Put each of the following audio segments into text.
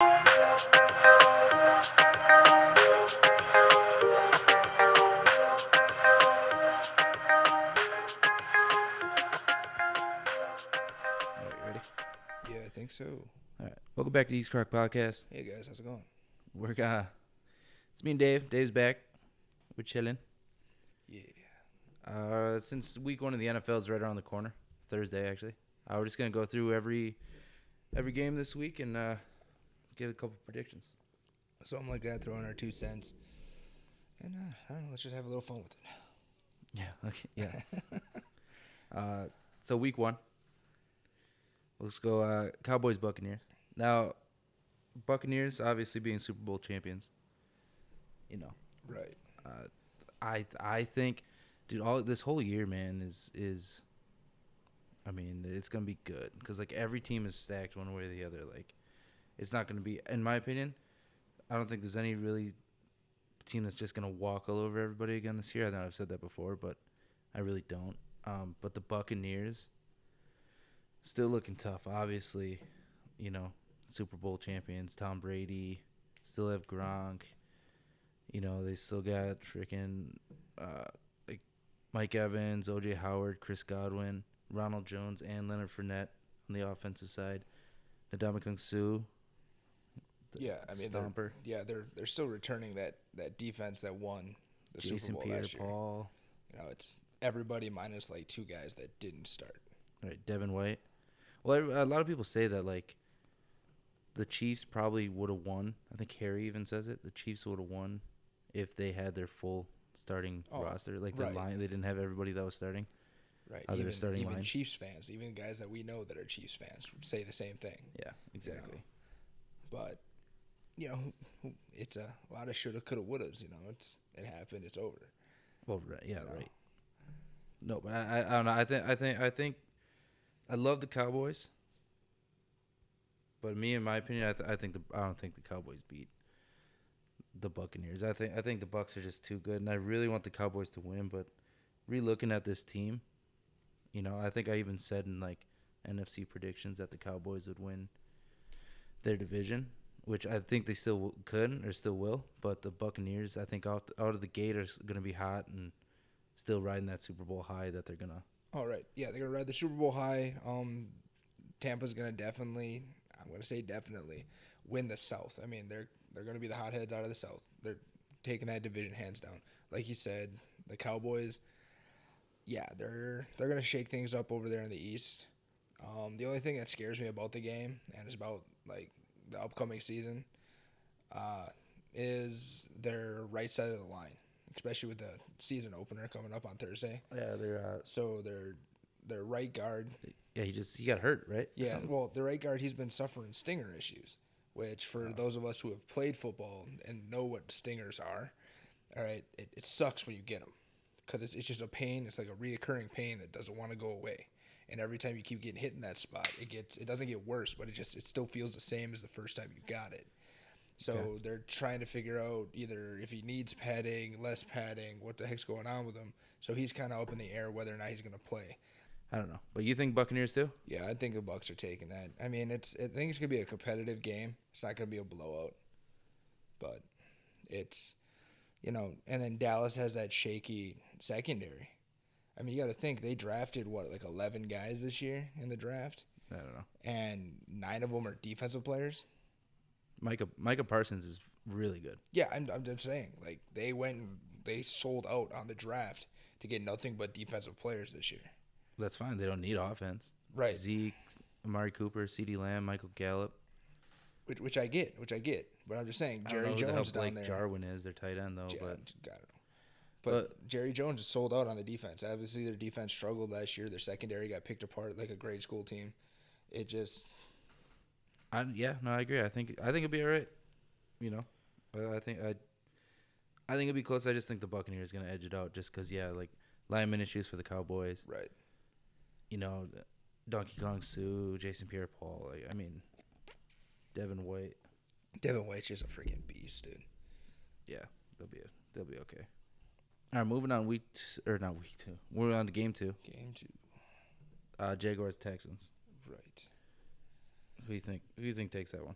Ready? Yeah, I think so. All right. Welcome back to the eastkrokpodcast. Hey guys, how's it going? It's me and Dave. Dave's back. We're chilling. Yeah. Since week 1 of the NFL is right around the corner, Thursday actually. We're just gonna go through every game this week and get a couple predictions. Something like that, throw in our 2 cents. And I don't know, let's just have a little fun with it. Yeah. Okay. Yeah. So week 1. Let's go Cowboys Buccaneers. Now, Buccaneers obviously being Super Bowl champions. You know. Right. I think, dude, all this whole year, man, is I mean, it's gonna be good because like every team is stacked one way or the other. Like, it's not gonna be, in my opinion, I don't think there's any really team that's just gonna walk all over everybody again this year. I know I've said that before, but I really don't. But the Buccaneers still looking tough. Obviously, you know, Super Bowl champions, Tom Brady, still have Gronk. You know, they still got freaking like Mike Evans, O.J. Howard, Chris Godwin, Ronald Jones, and Leonard Fournette on the offensive side. Ndamukong Suh. Yeah, I mean, Stomper. they're still returning that defense that won the Jason Super Bowl last year. Pierre-Paul. You know, it's everybody minus like 2 guys that didn't start. Right, Devin White. Well, a lot of people say that, like, the Chiefs probably would have won. I think Harry even says it. The Chiefs would have won if they had their full starting roster. Like, their line, they didn't have everybody that was starting. Right. Even line. Chiefs fans, even guys that we know that are Chiefs fans would say the same thing. Yeah, exactly. You know? But, you know, it's a lot of shoulda, coulda, wouldas. You know, it happened. It's over. Well, right. Yeah, right. No, but I don't know. I think I love the Cowboys, but me, in my opinion, I don't think the Cowboys beat the Buccaneers. I think the Bucs are just too good, and I really want the Cowboys to win. But re-looking at this team, you know, I think I even said in like NFC predictions that the Cowboys would win their division, which I think they still could or still will. But the Buccaneers, I think out of the gate are going to be hot and still riding that Super Bowl high that they're gonna. All right, yeah, they're gonna ride the Super Bowl high. Tampa's gonna definitely, I'm gonna say definitely, win the South. I mean, they're gonna be the hotheads out of the South. They're taking that division hands down. Like you said, the Cowboys, yeah, they're gonna shake things up over there in the East. The only thing that scares me about the game and is about like the upcoming season, is their right side of the line. Especially with the season opener coming up on Thursday. Yeah, they're So their right guard. Yeah, he got hurt, right? Yeah, well, the right guard, he's been suffering stinger issues, which for those of us who have played football and know what stingers are, all right, it sucks when you get them because it's just a pain. It's like a reoccurring pain that doesn't want to go away. And every time you keep getting hit in that spot, it doesn't get worse, but it still feels the same as the first time you got it. So they're trying to figure out either if he needs padding, less padding, what the heck's going on with him. So he's kind of up in the air whether or not he's going to play. I don't know. But you think Buccaneers too? Yeah, I think the Bucs are taking that. I mean, I think it's going to be a competitive game. It's not going to be a blowout. But it's, you know, and then Dallas has that shaky secondary. I mean, you got to think they drafted, like 11 guys this year in the draft? I don't know. And 9 of them are defensive players. Micah Parsons is really good. Yeah, I'm just saying, like, they sold out on the draft to get nothing but defensive players this year. That's fine. They don't need offense. Right. Zeke, Amari Cooper, CeeDee Lamb, Michael Gallup. Which I get. But I'm just saying, Jerry Jones down there. Jarwin is their tight end, though. I but don't know. But Jerry Jones is sold out on the defense. Obviously, their defense struggled last year. Their secondary got picked apart like a grade school team. It just... I agree. I think it'll be all right. You know, I think it'll be close. I just think the Buccaneers are gonna edge it out, just because like lineman issues for the Cowboys. Right. You know, Donkey Kong Suh, Jason Pierre-Paul. Like, I mean, Devin White. Devin White's just a freaking beast, dude. Yeah, they'll be okay. All right, moving on. Not week 2. We're on to game 2. Game 2. Jaguars Texans. Right. Who do you think takes that one?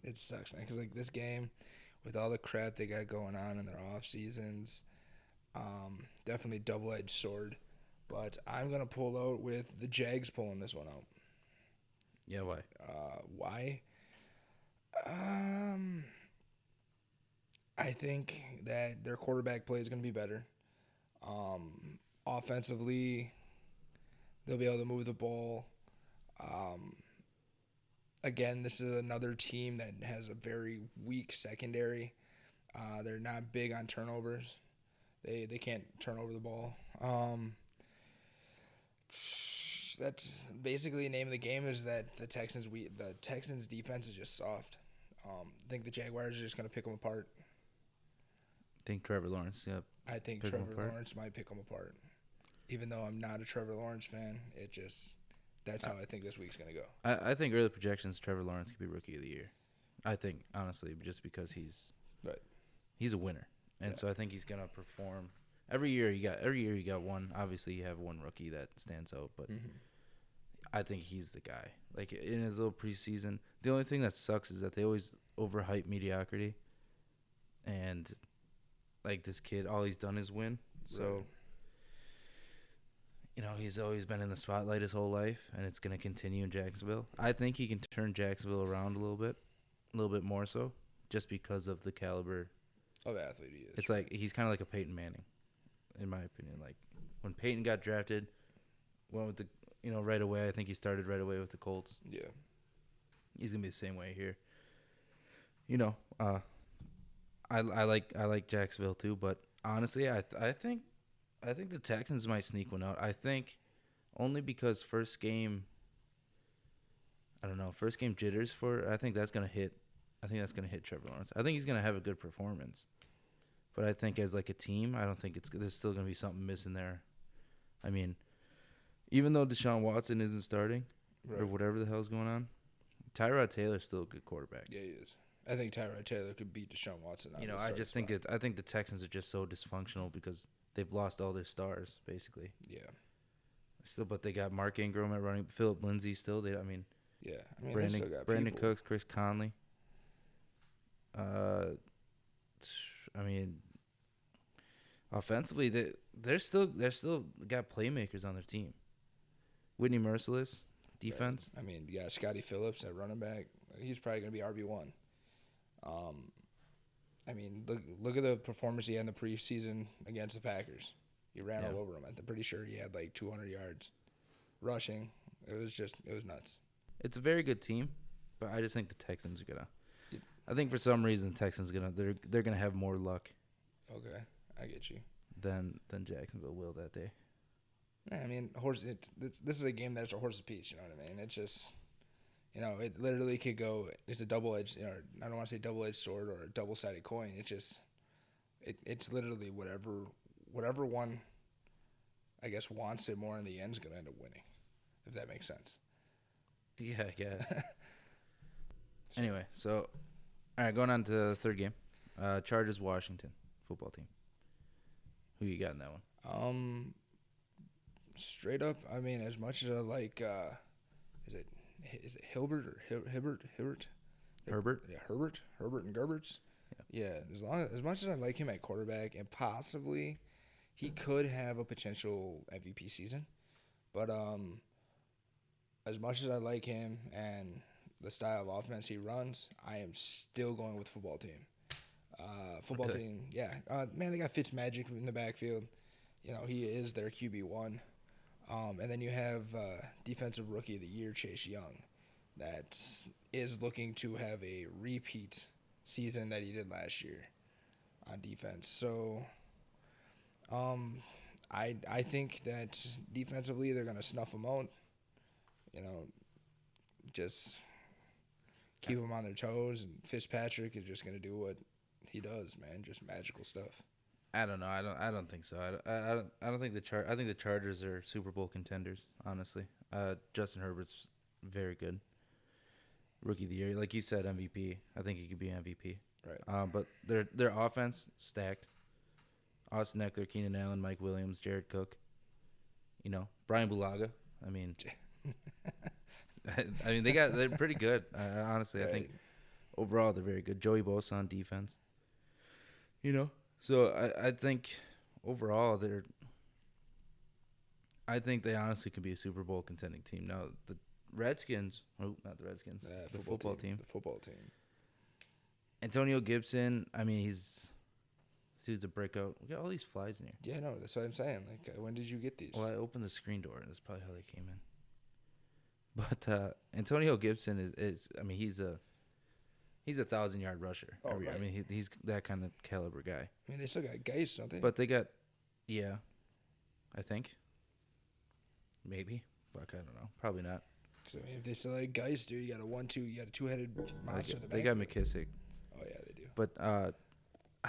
It sucks, man. Because like this game, with all the crap they got going on in their off seasons, definitely double-edged sword. But I'm gonna pull out with the Jags pulling this one out. Yeah, why? Why? I think that their quarterback play is gonna be better. Offensively, they'll be able to move the ball. Again, this is another team that has a very weak secondary. They're not big on turnovers. They can't turn over the ball. That's basically the name of the game. Is that the Texans defense is just soft. I think the Jaguars are just gonna pick them apart. Think Trevor Lawrence? Yep. I think Trevor Lawrence might pick them apart. Even though I'm not a Trevor Lawrence fan, that's how I think this week's gonna go. I think early projections Trevor Lawrence could be Rookie of the Year. I think honestly, just because he's a winner, and so I think he's gonna perform. Every year you got one. Obviously, you have one rookie that stands out, but I think he's the guy. Like in his little preseason, the only thing that sucks is that they always overhype mediocrity, and like this kid, all he's done is win. So. You know, he's always been in the spotlight his whole life, and it's going to continue in Jacksonville. I think he can turn Jacksonville around a little bit more so, just because of the caliber of athlete he is. It's like he's kind of like a Peyton Manning, in my opinion. Like when Peyton got drafted, went with right away. I think he started right away with the Colts. Yeah, he's gonna be the same way here. I like Jacksonville too, but honestly, I think the Texans might sneak one out. I think only because first game jitters I think that's going to hit. I think that's going to hit Trevor Lawrence. I think he's going to have a good performance. But I think as like a team, I don't think there's still going to be something missing there. I mean, even though Deshaun Watson isn't starting or whatever the hell's going on, Tyrod Taylor's still a good quarterback. Yeah, he is. I think Tyrod Taylor could beat Deshaun Watson. I think the Texans are just so dysfunctional because they've lost all their stars, basically. Yeah. Still, but they got Mark Ingram at running. Phillip Lindsay still. They still got Brandon Cooks, Chris Conley. Offensively, they're still got playmakers on their team. Whitney Merciless, defense. Right. I mean, you got Scotty Phillips at running back. He's probably going to be RB1. I mean, look at the performance he had in the preseason against the Packers. He ran all over them. I'm pretty sure he had like 200 yards rushing. It was nuts. It's a very good team, but I just think the Texans are gonna. I think for some reason the Texans they're gonna have more luck. Okay, I get you. Than Jacksonville will that day. Yeah, I mean, this is a game that's a horse's piece. You know what I mean? It's just. It literally could go. It's a double-edged. I don't want to say double-edged sword or a double-sided coin. It's just, it's literally whatever one, I guess, wants it more in the end is gonna end up winning, if that makes sense. Yeah, I guess. Anyway, so, all right, going on to the third game, Chargers Washington football team. Who you got in that one? Straight up, I mean, as much as I like, is it Hilbert or Hibbert? Herbert? Yeah, Herbert and Gerberts. Yeah, as much as I like him at quarterback, and possibly he could have a potential MVP season, but as much as I like him and the style of offense he runs, I am still going with football team. Team, yeah. Man, they got Fitzmagic in the backfield. He is their QB1. And then you have Defensive Rookie of the Year, Chase Young, that is looking to have a repeat season that he did last year on defense. So I think that defensively they're going to snuff them out. Just keep them on their toes. And Fitzpatrick is just going to do what he does, man, just magical stuff. I don't know. I don't think so. I don't think I think the Chargers are Super Bowl contenders. Honestly, Justin Herbert's very good. Rookie of the Year, like you said, MVP. I think he could be MVP. Right. But their offense stacked. Austin Eckler, Keenan Allen, Mike Williams, Jared Cook. Brian Bulaga. I mean, I mean, they're pretty good. Honestly, Right. I think overall they're very good. Joey Bosa on defense. So I think overall I think they honestly could be a Super Bowl contending team. Now the Redskins, not the Redskins, the football team. The football team. Antonio Gibson. I mean, this dude's a breakout. We got all these flies in here. Yeah, no, that's what I'm saying. Like, when did you get these? Well, I opened the screen door, and that's probably how they came in. But Antonio Gibson is I mean, he's a 1,000-yard rusher every year. Right. I mean, he's that kind of caliber guy. I mean, they still got Geist, don't they? But they got, yeah, I think. Maybe. Fuck, I don't know. Probably not. So, I mean, if they still like Geist, dude, you got a two-headed monster in the back. They got McKissick. Oh, yeah, they do. But I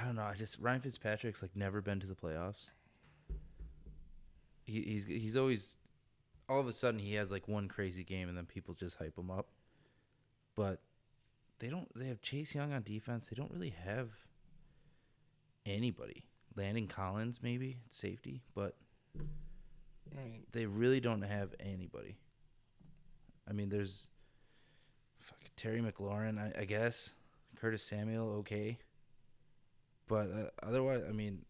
don't know. Ryan Fitzpatrick's like never been to the playoffs. He's always, all of a sudden he has like one crazy game and then people just hype him up. But they have Chase Young on defense. They don't really have anybody. Landon Collins maybe at safety, but I mean, they really don't have anybody. I mean, there's Terry McLaurin, I guess. Curtis Samuel, okay. But otherwise, I mean,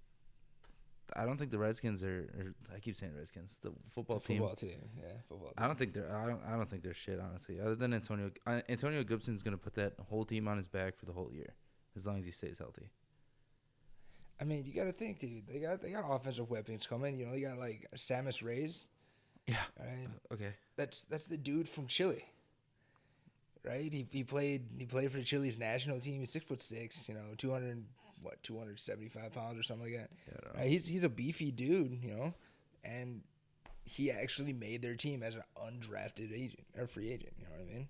I don't think the Redskins are I keep saying Redskins. The football team. Football team, yeah, football team. I don't think they're shit, honestly. Other than Antonio Gibson's gonna put that whole team on his back for the whole year, as long as he stays healthy. I mean, you got to think, dude. They got offensive weapons coming. You know, you got like Samus Reyes. Yeah. Right. Okay. That's the dude from Chile. Right. He played for the Chile's national team. He's 6'6". You know, 275 pounds or something like that. Yeah, right? He's a beefy dude. You know, and he actually made their team as an undrafted agent or free agent. You know what I mean?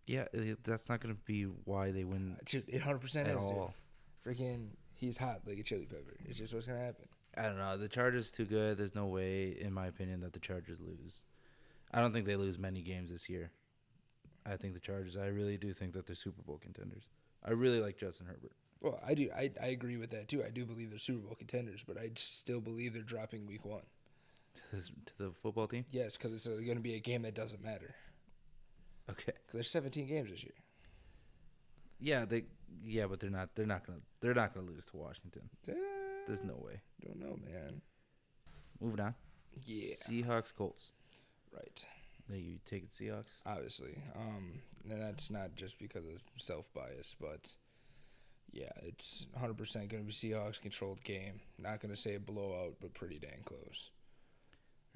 Yeah, that's not gonna be why they win. It 100% at is, all. dude. Freaking, he's hot like a chili pepper. It's just what's gonna happen. I don't know. The Chargers too good. There's no way, in my opinion, that the Chargers lose. I don't think they lose many games this year. I think the Chargers. I really do think that they're Super Bowl contenders. I really like Justin Herbert. Well, I do. I agree with that too. I do believe they're Super Bowl contenders, but I still believe they're dropping Week 1. To the football team. Yes, because it's going to be a game that doesn't matter. Okay. Because there's 17 games this year. Yeah, but they're not gonna lose to Washington. There's no way. Don't know, man. Moving on. Yeah. Seahawks, Colts. Right. You take it, Seahawks. Obviously. And that's not just because of self-bias, but yeah, it's 100% going to be Seahawks controlled game. Not going to say a blowout, but pretty dang close.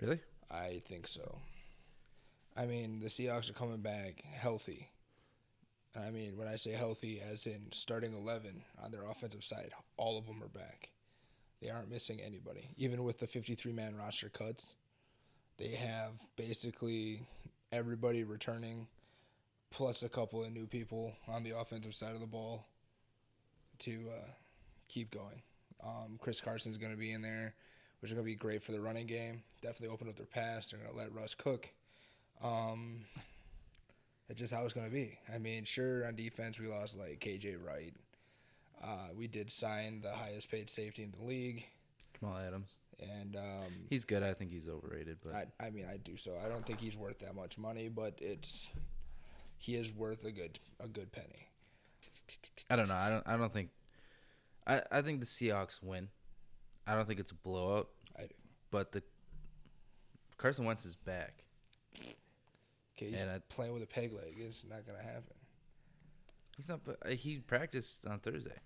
Really? I think so. I mean, the Seahawks are coming back healthy. I mean, when I say healthy, as in starting 11 on their offensive side, all of them are back. They aren't missing anybody. Even with the 53-man roster cuts, they have basically everybody returning, plus a couple of new people on the offensive side of the ball to keep going. Chris Carson's going to be in there, which is going to be great for the running game. Definitely open up their pass. They're going to let Russ cook. It's just how it's going to be. I mean, sure, on defense, we lost like KJ Wright. We did sign the highest paid safety in the league. Jamal Adams. And he's good. I think he's overrated, but I mean, I do so. I don't think he's worth that much money, but he is worth a good penny. I don't know. I don't think. I think the Seahawks win. I don't think it's a blowout. I do. But the Carson Wentz is back. Okay, he's playing with a peg leg. It's not gonna happen. He's not. He practiced on Thursday.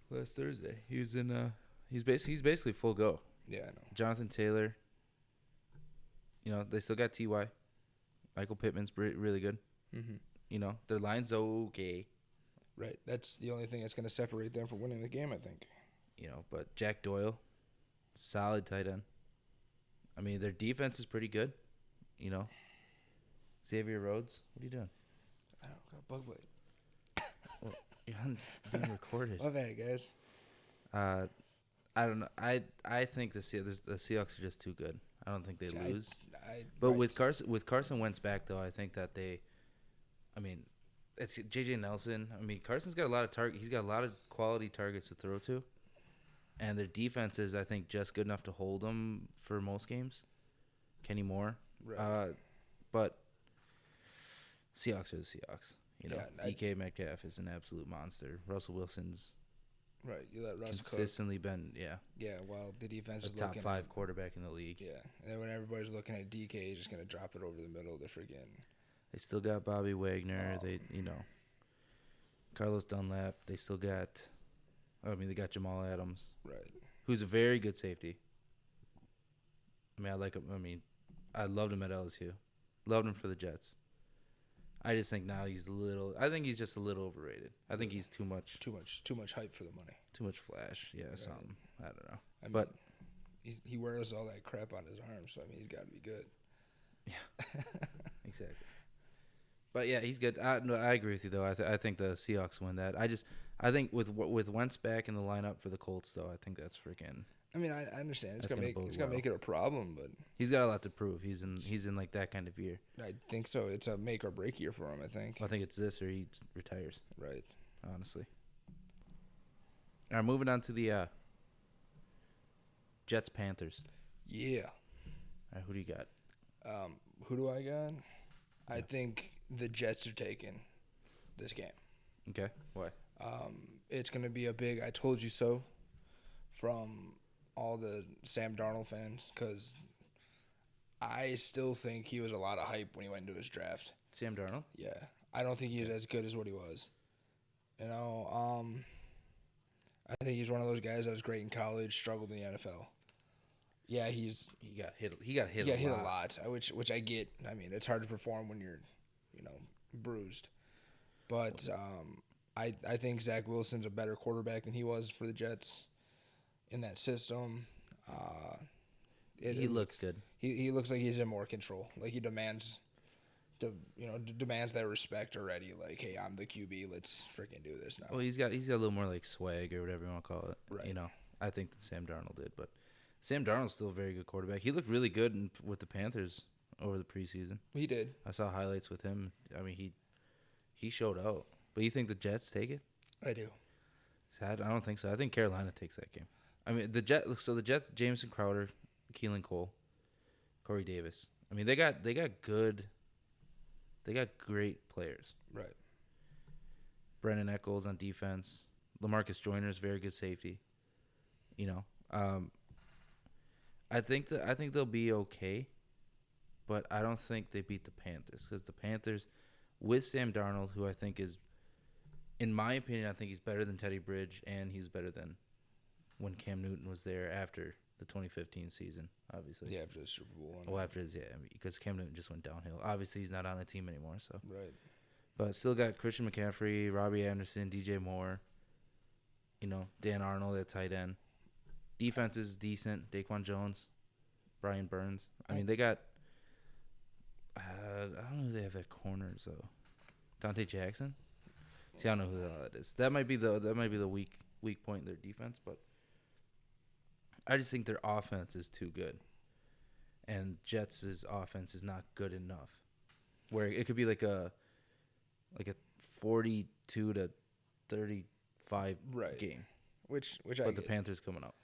Last Thursday, he was in. He's basically full go. Yeah, I know. Jonathan Taylor. You know, they still got T.Y. Michael Pittman's really good. Mm-hmm. You know, their line's okay. Right. That's the only thing that's going to separate them from winning the game, I think. You know, but Jack Doyle, solid tight end. I mean, their defense is pretty good. You know, Xavier Rhodes, what are you doing? I don't got bug bite. Well, you're being recorded. My bad, guys. I don't know. I think the Seahawks are just too good. I don't think they lose. But with Carson Wentz back, though, I think that they. I mean, it's J.J. Nelson. I mean, Carson's got a lot of He's got a lot of quality targets to throw to, and their defense is, I think, just good enough to hold them for most games. Kenny Moore, Right. But Seahawks are the Seahawks. Yeah, DK Metcalf is an absolute monster. Russell Wilson's right. You let Russ cook. consistently been Yeah, well, the defense a is top looking 5 at, quarterback in the league. yeah. And then when everybody's looking at DK, he's just going to drop it over the middle of the friggin'. They still got Bobby Wagner. They Carlos Dunlap. They still got. They got Jamal Adams, Right. who's a very good safety. I like him. I loved him at LSU. Loved him for the Jets. I just think now he's I think he's just a little overrated. I think he's too much hype for the money. Too much flash. Yeah, Right. something. I don't know. But he wears all that crap on his arm, so he's got to be good. Yeah, exactly. But yeah, he's good. I agree with you though. I think the Seahawks win that. I think with Wentz back in the lineup for the Colts though, I think that's freaking. I understand it's gonna gonna make it a problem, but he's got a lot to prove. He's in like that kind of year. I think so. It's a make or break year for him. I think. I think it's this or he retires. Right. Honestly. All right, moving on to the Jets Panthers. Yeah. All right, who do you got? Who do I got? I think the Jets are taking this game. Okay. Why? It's gonna be a big "I told you so" from all the Sam Darnold fans, because I still think he was a lot of hype when he went into his draft. Sam Darnold? Yeah. I don't think he's as good as what he was. I think he's one of those guys that was great in college, struggled in the NFL. Yeah, he got hit a lot, which I get. It's hard to perform when you're, bruised. But I think Zach Wilson's a better quarterback than he was for the Jets in that system. He looks good. He looks like he's in more control. Like he demands that respect already. Like, hey, I'm the QB. Let's freaking do this now. Well, he's got a little more like swag or whatever you want to call it. Right. I think that Sam Darnold did, but Sam Darnold's still a very good quarterback. He looked really good with the Panthers over the preseason. He did. I saw highlights with him. He showed out. But you think the Jets take it? I do. I don't think so. I think Carolina takes that game. The Jets, Jameson Crowder, Keelan Cole, Corey Davis. They got great players. Right. Brennan Eccles on defense. LaMarcus Joyner is very good safety. I think they'll be okay, but I don't think they beat the Panthers, because the Panthers, with Sam Darnold, who I think is, in my opinion, I think he's better than Teddy Bridge, and he's better than when Cam Newton was there after the 2015 season, obviously. Yeah, after the Super Bowl. Well, after his, because Cam Newton just went downhill. Obviously, he's not on a team anymore, so. Right. But still got Christian McCaffrey, Robbie Anderson, DJ Moore, Dan Arnold at tight end. Defense is decent. Daquan Jones, Brian Burns. They got. I don't know who they have at corners though. Dante Jackson. See, I don't know who the hell that is. That might be the weak point in their defense, but I just think their offense is too good, and Jets' offense is not good enough. Where it could be like a 42-35 game. Which But the Panthers coming up.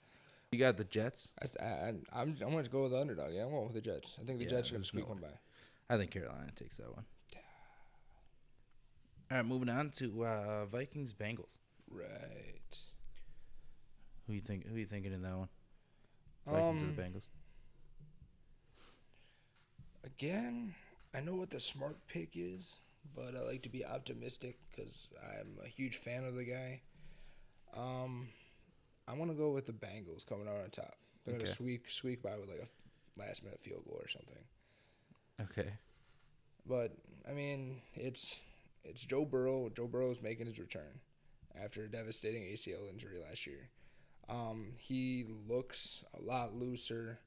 You got the Jets? I'm going to go with the underdog. Yeah, I'm going with the Jets. I think the Jets are going to squeak one by. I think Carolina takes that one. All right, moving on to Vikings Bengals. Right. Who you thinking in that one? Vikings or the Bengals? Again, I know what the smart pick is, but I like to be optimistic because I'm a huge fan of the guy. I want to go with the Bengals coming out on top. They're going to squeak by with like a last-minute field goal or something. Okay. But, it's Joe Burrow. Joe Burrow's making his return after a devastating ACL injury last year. He looks a lot looser,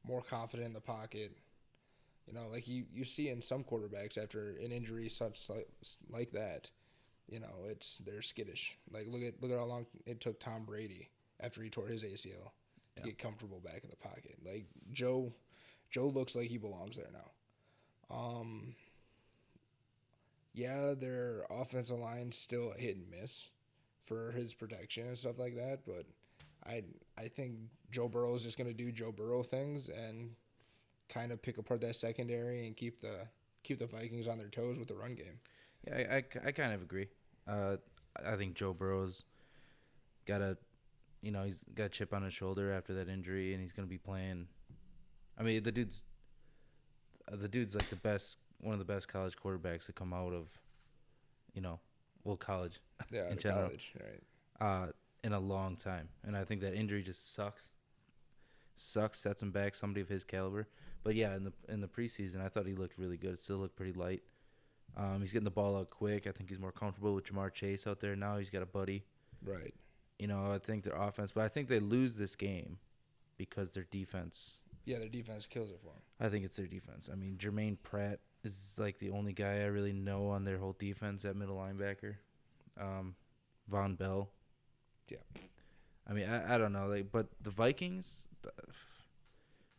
more confident in the pocket. Like you see in some quarterbacks after an injury such like that, they're skittish. Like look at how long it took Tom Brady after he tore his ACL to get comfortable back in the pocket. Like Joe looks like he belongs there now. Yeah, their offensive line's still a hit and miss for his protection and stuff like that, but I think Joe Burrow is just going to do Joe Burrow things and kind of pick apart that secondary and keep the Vikings on their toes with the run game. Yeah, I kind of agree. I think Joe Burrow's got he's got a chip on his shoulder after that injury, and he's going to be playing. I mean, the dude's like one of the best college quarterbacks to come out of, college. Yeah, in general, college, right? In a long time, and I think that injury just sucks. Sets him back. Somebody of his caliber, but yeah, in the preseason, I thought he looked really good. It still looked pretty light. He's getting the ball out quick. I think he's more comfortable with Jamar Chase out there now. He's got a buddy. Right. I think their offense, but I think they lose this game because their defense. Yeah, their defense kills it for them. I think it's their defense. I mean, Jermaine Pratt is like the only guy I really know on their whole defense at middle linebacker. Von Bell. Yeah. I mean, I don't know. But the Vikings,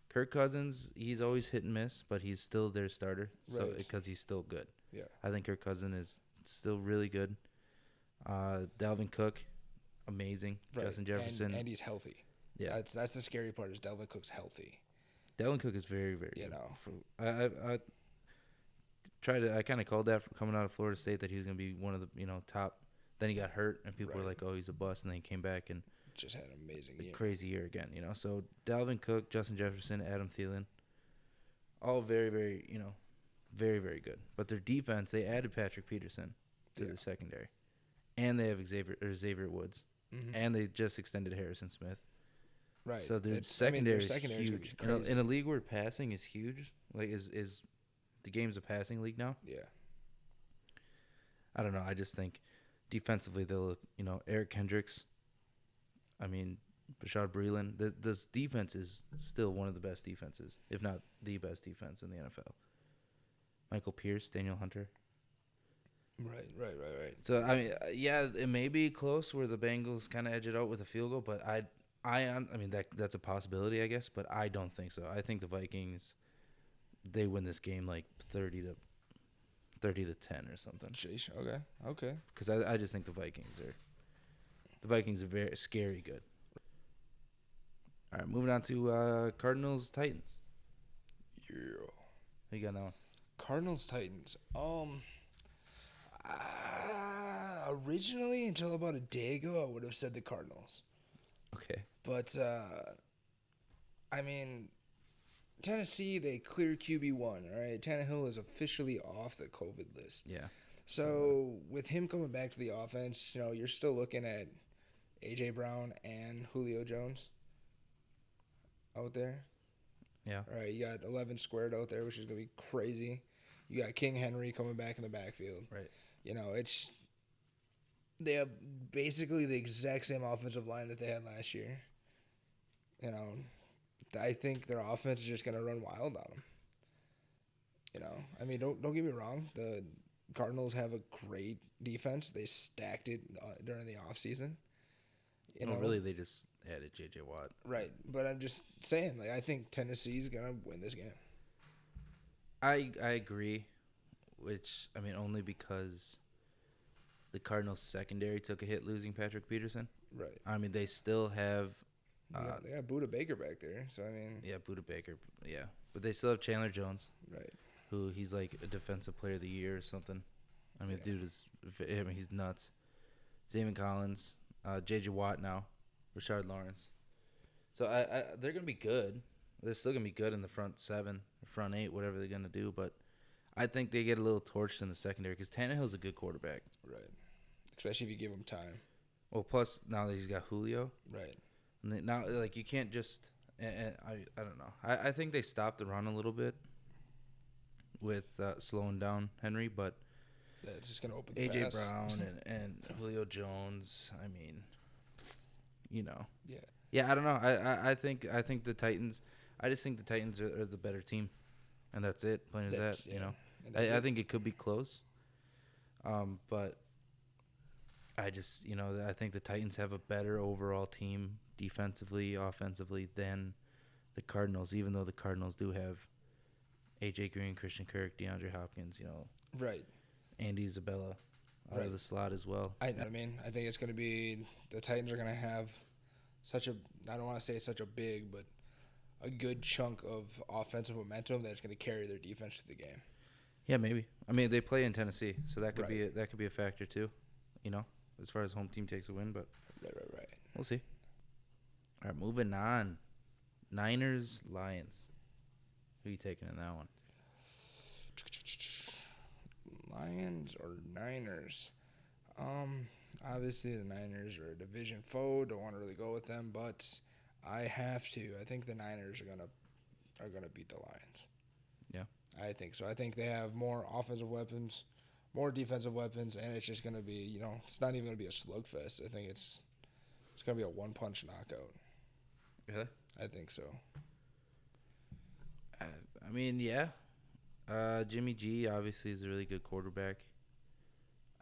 Kirk Cousins, he's always hit and miss, but he's still their starter. So because he's still good. Yeah. I think Kirk Cousins is still really good. Dalvin Cook, amazing. Right. Justin Jefferson. And he's healthy. Yeah. That's the scary part is Dalvin Cook's healthy. Dalvin Cook is very, very good. I kind of called that coming out of Florida State that he was going to be one of the, top. Then he got hurt, and people were like, oh, he's a bust. And then he came back and just had an amazing year. Crazy year again, So Dalvin Cook, Justin Jefferson, Adam Thielen, all very, very, very, very good. But their defense, they added Patrick Peterson to the secondary. And they have Xavier Woods. Mm-hmm. And they just extended Harrison Smith. Right. So their secondary is huge. In a league where passing is huge, like is the game's a passing league now. Yeah. I don't know. I just think defensively they'll look, Eric Kendricks. I mean, Bashad Breeland. This defense is still one of the best defenses, if not the best defense in the NFL. Michael Pierce, Daniel Hunter. Right. So, I mean, yeah, it may be close where the Bengals kind of edge it out with a field goal, but I mean, that's a possibility, I guess, but I don't think so. I think the Vikings, they win this game like 30 to 10 or something. Sheesh. Okay. Because I just think the Vikings are very scary good. All right, moving on to Cardinals Titans. Yeah. Who you got now? Cardinals Titans. Originally, until about a day ago, I would have said the Cardinals. Okay. But I mean, Tennessee, they clear QB1. All right, Tannehill is officially off the COVID list. Yeah. So with him coming back to the offense, you're still looking at A.J. Brown and Julio Jones out there. Yeah. All right, you got 11 squared out there, which is going to be crazy. You got King Henry coming back in the backfield. Right. They have basically the exact same offensive line that they had last year. I think their offense is just going to run wild on them. I mean, don't get me wrong. The Cardinals have a great defense. They stacked it during the offseason. Really, they just added J.J. Watt. Right, but I'm just saying, I think Tennessee's going to win this game. I agree, which, I mean, only because the Cardinals secondary took a hit losing Patrick Peterson. Right. I mean, they still have... they got Budda Baker back there, so I mean... Yeah, Budda Baker, yeah. But they still have Chandler Jones. Right. Who he's like a defensive player of the year or something. I mean, the dude is... I mean, he's nuts. Zayvon Collins, J.J. Watt now, Rashard Lawrence. So they're going to be good. They're still going to be good in the front seven, front eight, whatever they're going to do. But I think they get a little torched in the secondary because Tannehill's a good quarterback. Right. Especially if you give him time. Well, plus now that he's got Julio. Right. And now, you can't just... And I don't know. I think they stopped the run a little bit with slowing down Henry, but... Yeah, it's just going to open the A.J. pass. Brown and Julio Jones, I mean, Yeah. Yeah, I don't know. I think the Titans... I just think the Titans are the better team, and that's it. Plain as that, I think it could be close, but I just, I think the Titans have a better overall team defensively, offensively than the Cardinals, even though the Cardinals do have A.J. Green, Christian Kirk, DeAndre Hopkins, Right. Andy Isabella out of the slot as well. I think it's going to be – the Titans are going to have such a – I don't want to say such a big, but a good chunk of offensive momentum that's going to carry their defense through the game. Yeah, maybe. I mean, they play in Tennessee, so that could Right. be a factor too. As far as home team takes a win, but Right. we'll see. All right, moving on. Niners, Lions. Who are you taking in that one? Lions or Niners? Obviously the Niners are a division foe. Don't want to really go with them, but I have to. I think the Niners are gonna beat the Lions. Yeah. I think so. I think they have more offensive weapons, more defensive weapons, and it's just gonna be, it's not even gonna be a slugfest. I think it's gonna be a one-punch knockout. Really? I think so. I mean, yeah. Jimmy G obviously is a really good quarterback.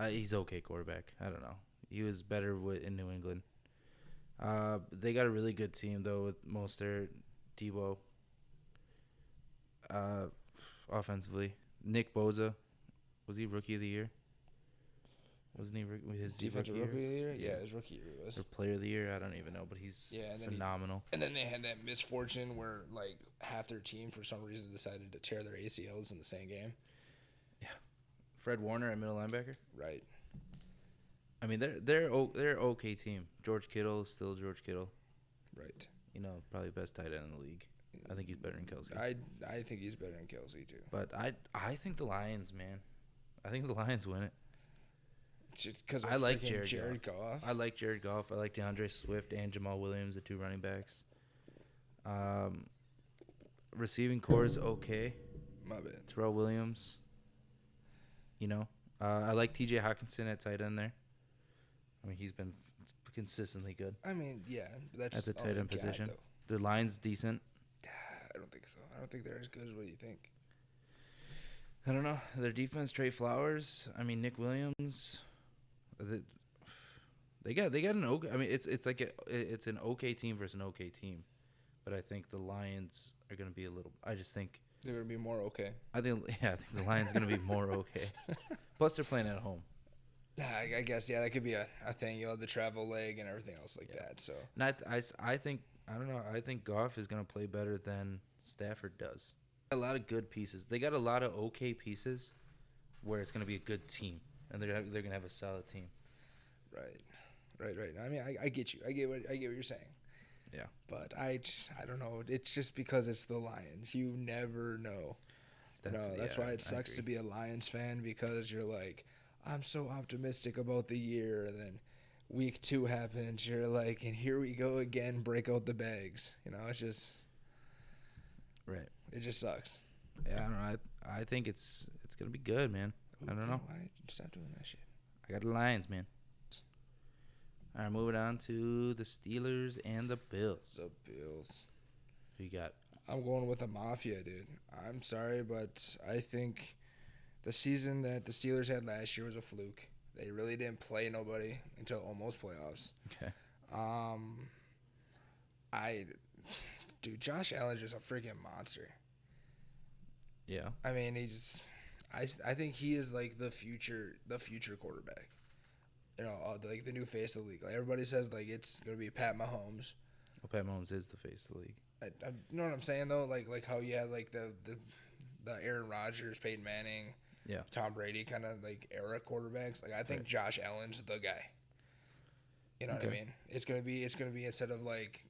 He's okay quarterback. I don't know. He was better in New England. They got a really good team though with Mostert, Debo. Offensively, Nick Bosa, was he rookie of the year? Wasn't he his Defensive rookie of the year? Yeah, his rookie year was. Or player of the year? I don't even know, but he's phenomenal. And then they had that misfortune where like half their team for some reason decided to tear their ACLs in the same game. Yeah, Fred Warner at middle linebacker. Right. I mean, they're okay team. George Kittle is still George Kittle. Right. Probably best tight end in the league. I think he's better than Kelsey. I think he's better than Kelsey too. But I think the Lions, man. I think the Lions win it. Just because I like Jared Goff. I like Jared Goff. I like DeAndre Swift and Jamal Williams, the two running backs. Receiving core is okay. My bad. Terrell Williams. I like T.J. Hawkinson at tight end there. I mean, he's been consistently good. I mean, yeah, that's at the tight end position. Though. The line's decent. I don't think so. I don't think they're as good as what you think. I don't know. Their defense, Trey Flowers. I mean, Nick Williams. They got an okay. I mean, it's like it's an okay team versus an okay team, but I think the Lions are going to be a little. I just think they're going to be more okay. I think the Lions are going to be more okay. Plus, they're playing at home. I guess that could be a thing. You'll have the travel leg and everything else like that. So, and I think I don't know. I think Goff is going to play better than Stafford does. A lot of good pieces. They got a lot of okay pieces, where it's going to be a good team, and they're going to have a solid team. Right. I mean, I get you. I get what you're saying. Yeah. But I don't know. It's just because it's the Lions. You never know. That's why it sucks to be a Lions fan, because you're like, I'm so optimistic about the year, and then week 2 happens, you're like, and here we go again, break out the bags. It's just right. It just sucks. Yeah, I don't know. I think it's gonna be good, man. I don't know. Why stop doing that shit? I got the Lions, man. All right, moving on to the Steelers and the Bills. The Bills. Who you got? I'm going with the Mafia, dude. I'm sorry, but I think the season that the Steelers had last year was a fluke. They really didn't play nobody until almost playoffs. Okay. Dude, Josh Allen's just a freaking monster. Yeah. I mean, I think he is like the future quarterback. Like the new face of the league. Like everybody says, like it's gonna be Pat Mahomes. Well, Pat Mahomes is the face of the league. You know what I'm saying though? Like how you had like the Aaron Rodgers, Peyton Manning, yeah, Tom Brady kind of like era quarterbacks. Like I think Josh Allen's the guy. You know what I mean? It's gonna be instead of like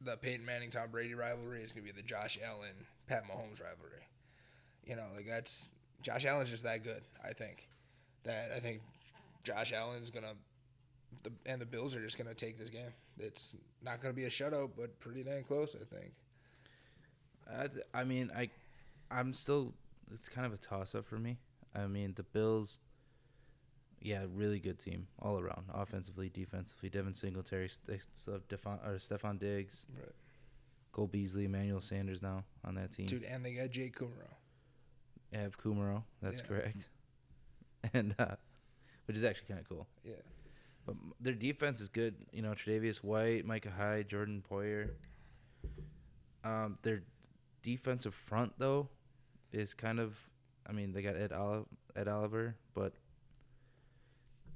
the Peyton Manning Tom Brady rivalry, it's gonna be the Josh Allen Pat Mahomes rivalry. Like that's Josh Allen's just that good. I think Josh Allen's and the Bills are just gonna take this game. It's not gonna be a shutout, but pretty dang close, I think. I mean, I'm still. It's kind of a toss-up for me. I mean, the Bills. Yeah, really good team all around, offensively, defensively. Devin Singletary, Stephon Diggs, right. Cole Beasley, Emmanuel Sanders now on that team. Dude, and they got Jake Kumaro. They have Kumaro. That's correct. And which is actually kind of cool. Yeah. But their defense is good. Tre'Davious White, Micah Hyde, Jordan Poyer. Their defensive front, though, is kind of... I mean, they got Ed Oliver, but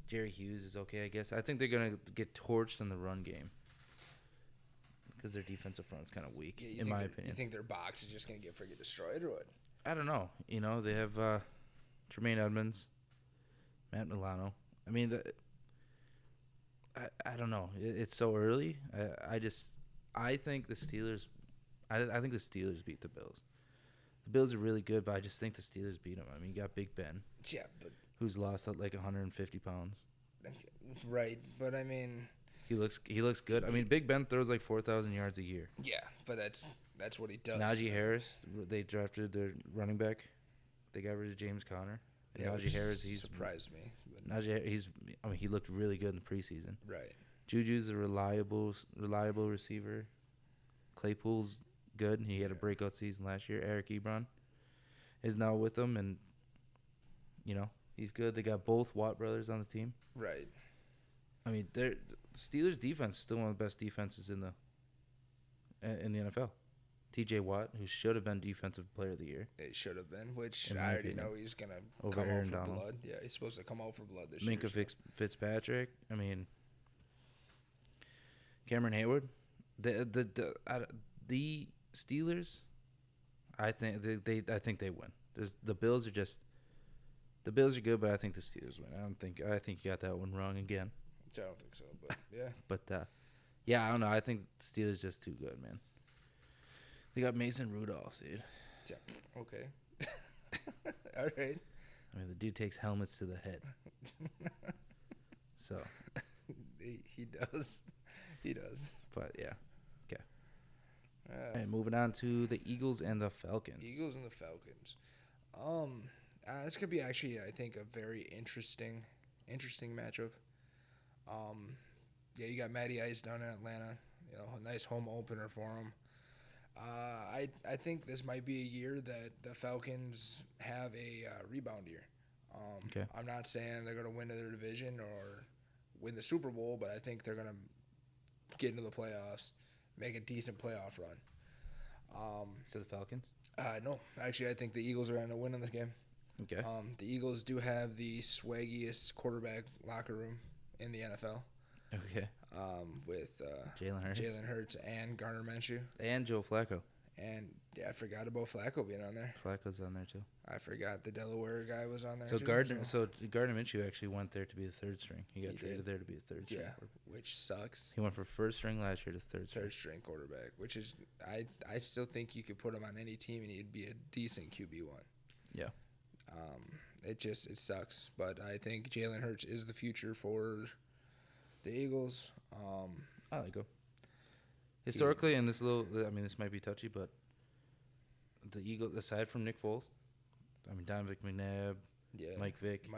Jerry Hughes is okay, I guess. I think they're going to get torched in the run game. because their defensive front's kind of weak, Yeah, in my opinion. You think their box is just gonna get freaking destroyed or what? I don't know. You know, they have Tremaine Edmonds, Matt Milano. I mean, I don't know. It's so early. I think the Steelers. I think the Steelers beat the Bills. The Bills are really good, but I just think the Steelers beat them. I mean, you got Big Ben. Yeah, but who's lost like 150 pounds. Right, but I mean, he looks good. I mean, Big Ben throws like 4,000 yards a year. Yeah, but that's what he does. Najee Harris, they drafted their running back. They got rid of James Conner. And Yeah, Najee Harris, he surprised me. But Najee, he looked really good in the preseason. right. Juju's a reliable receiver. Claypool's good. He had a breakout season last year. Eric Ebron is now with them, and he's good. They got both Watt brothers on the team. Right. I mean, the Steelers' defense is still one of the best defenses in the NFL. T.J. Watt, who should have been Defensive Player of the Year. It should have been, which In I my already opinion. know he's going to Over come Aaron out for Donald. blood. Yeah, he's supposed to come out for blood this Minka year. Fitzpatrick. I mean, Cameron Hayward. The Steelers, I think they win. The Bills are good, but I think the Steelers win. I think you got that one wrong again. I don't think so, but yeah. But yeah, I don't know. I think the Steelers just too good, man. They got Mason Rudolph, dude. Yeah. Okay. All right. I mean, the dude takes helmets to the head. So. He does. He does. But yeah. Okay. All right, moving on to the Eagles and the Falcons. Eagles and the Falcons. This could be actually, I think, a very interesting matchup. Yeah, you got Matty Ice down in Atlanta. A nice home opener for him. I think this might be a year that the Falcons have a rebound year. Okay. I'm not saying they're going to win their division or win the Super Bowl, but I think they're going to get into the playoffs, make a decent playoff run. To the Falcons? No, actually, I think the Eagles are going to win in this game. Okay. The Eagles do have the swaggiest quarterback locker room in the NFL. Okay. With Jalen Hurts and Gardner Minshew. And Joe Flacco. And yeah, I forgot about Flacco being on there. Flacco's on there too. I forgot the Delaware guy was on there So too. Gardner Minshew actually went there to be the third string. He got traded there to be the third string. Yeah, which sucks. He went from first string last year to third string. Third string quarterback, which is I still think you could put him on any team and he'd be a decent QB1. Yeah. It sucks, but I think Jalen Hurts is the future for the Eagles. I like him. Historically, and this might be touchy, but the Eagles, aside from Nick Foles, Donovan McNabb, Mike Vick,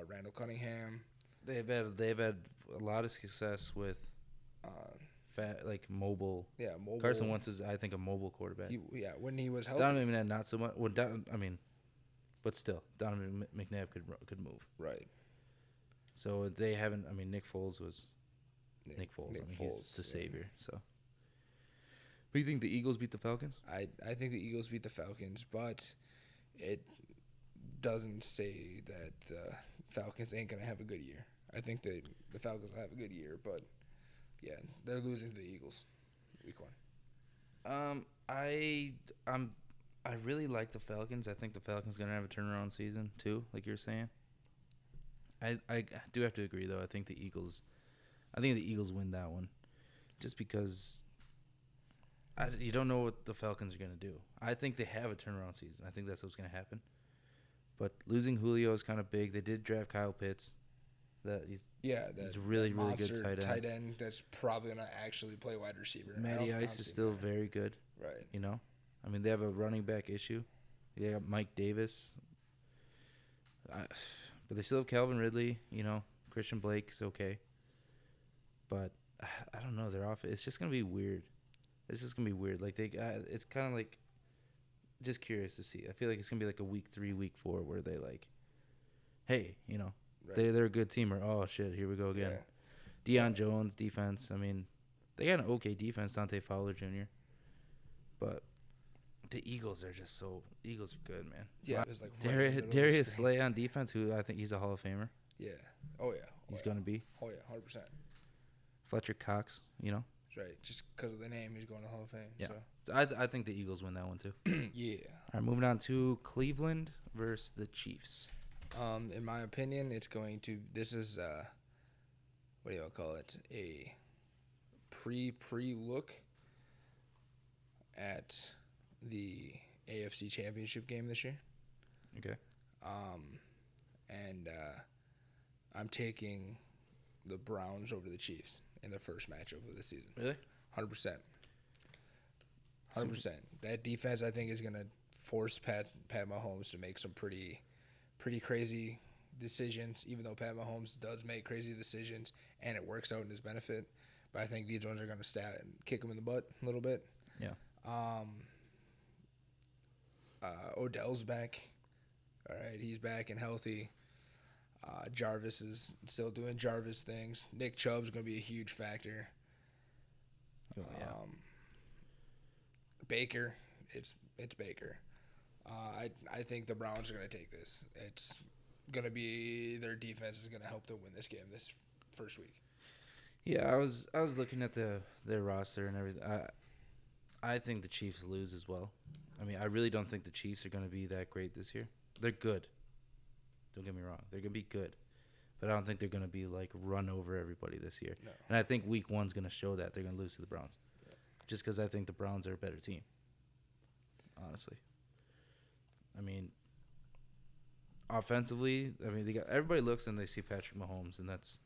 Randall Cunningham, they've had a lot of success with mobile. Yeah, mobile. Carson Wentz is, I think, a mobile quarterback. When he was healthy. Donovan McNabb not so much. Well, but still, Donovan McNabb could move. Right. So they haven't. Nick Foles was Nick Foles. He's the savior. So, but you think the Eagles beat the Falcons? I think the Eagles beat the Falcons, but it doesn't say that the Falcons ain't gonna have a good year. I think the Falcons will have a good year, but yeah, they're losing to the Eagles, week 1. I really like the Falcons. I think the Falcons gonna have a turnaround season too, like you're saying. I do have to agree though. I think the Eagles win that one, just because you don't know what the Falcons are gonna do. I think they have a turnaround season. I think that's what's gonna happen. But losing Julio is kind of big. They did draft Kyle Pitts. He's a really good tight end. That's probably gonna actually play wide receiver. Matty Ice is still very good. Right. They have a running back issue. They got Mike Davis. But they still have Calvin Ridley. Christian Blake's okay. But I don't know. They're off. It's just gonna be weird. It's just gonna be weird. Like it's kind of like just curious to see. I feel like it's gonna be like a week 3, week 4 where they hey, Right. they're a good team, or oh shit, here we go again. Yeah. Deion Jones defense. They got an okay defense. Dante Fowler Jr. But the Eagles are good, man. Yeah, it was like right in the middle of the Darius screen. Slay on defense, who I think he's a Hall of Famer. Yeah. Oh yeah. He's gonna be. Oh yeah, 100%. Fletcher Cox, Right, just because of the name, he's going to the Hall of Fame. Yeah. So. So I think the Eagles win that one too. Yeah. All right, moving on to Cleveland versus the Chiefs. In my opinion, it's going to. This is what do you call it? A pre-look at the AFC Championship game this year. Okay. And I'm taking the Browns over the Chiefs in the first matchup of the season. Really? 100%. 100%. That defense, I think, is going to force Pat Mahomes to make some pretty crazy decisions, even though Pat Mahomes does make crazy decisions and it works out in his benefit. But I think these ones are going to kick him in the butt a little bit. Yeah. Odell's back. All right, he's back and healthy. Jarvis is still doing Jarvis things. Nick Chubb's going to be a huge factor. Oh, yeah. Baker, it's Baker. I think the Browns are going to take this. It's going to be their defense is going to help them win this game this first week. Yeah, I was looking at their roster and everything. I think the Chiefs lose as well. I mean, I really don't think the Chiefs are going to be that great this year. They're good. Don't get me wrong. They're going to be good. But I don't think they're going to be, like, run over everybody this year. No. And I think week one's going to show that. They're going to lose to the Browns. Yeah. Just because I think the Browns are a better team, honestly. I mean, offensively, everybody looks and they see Patrick Mahomes, and that's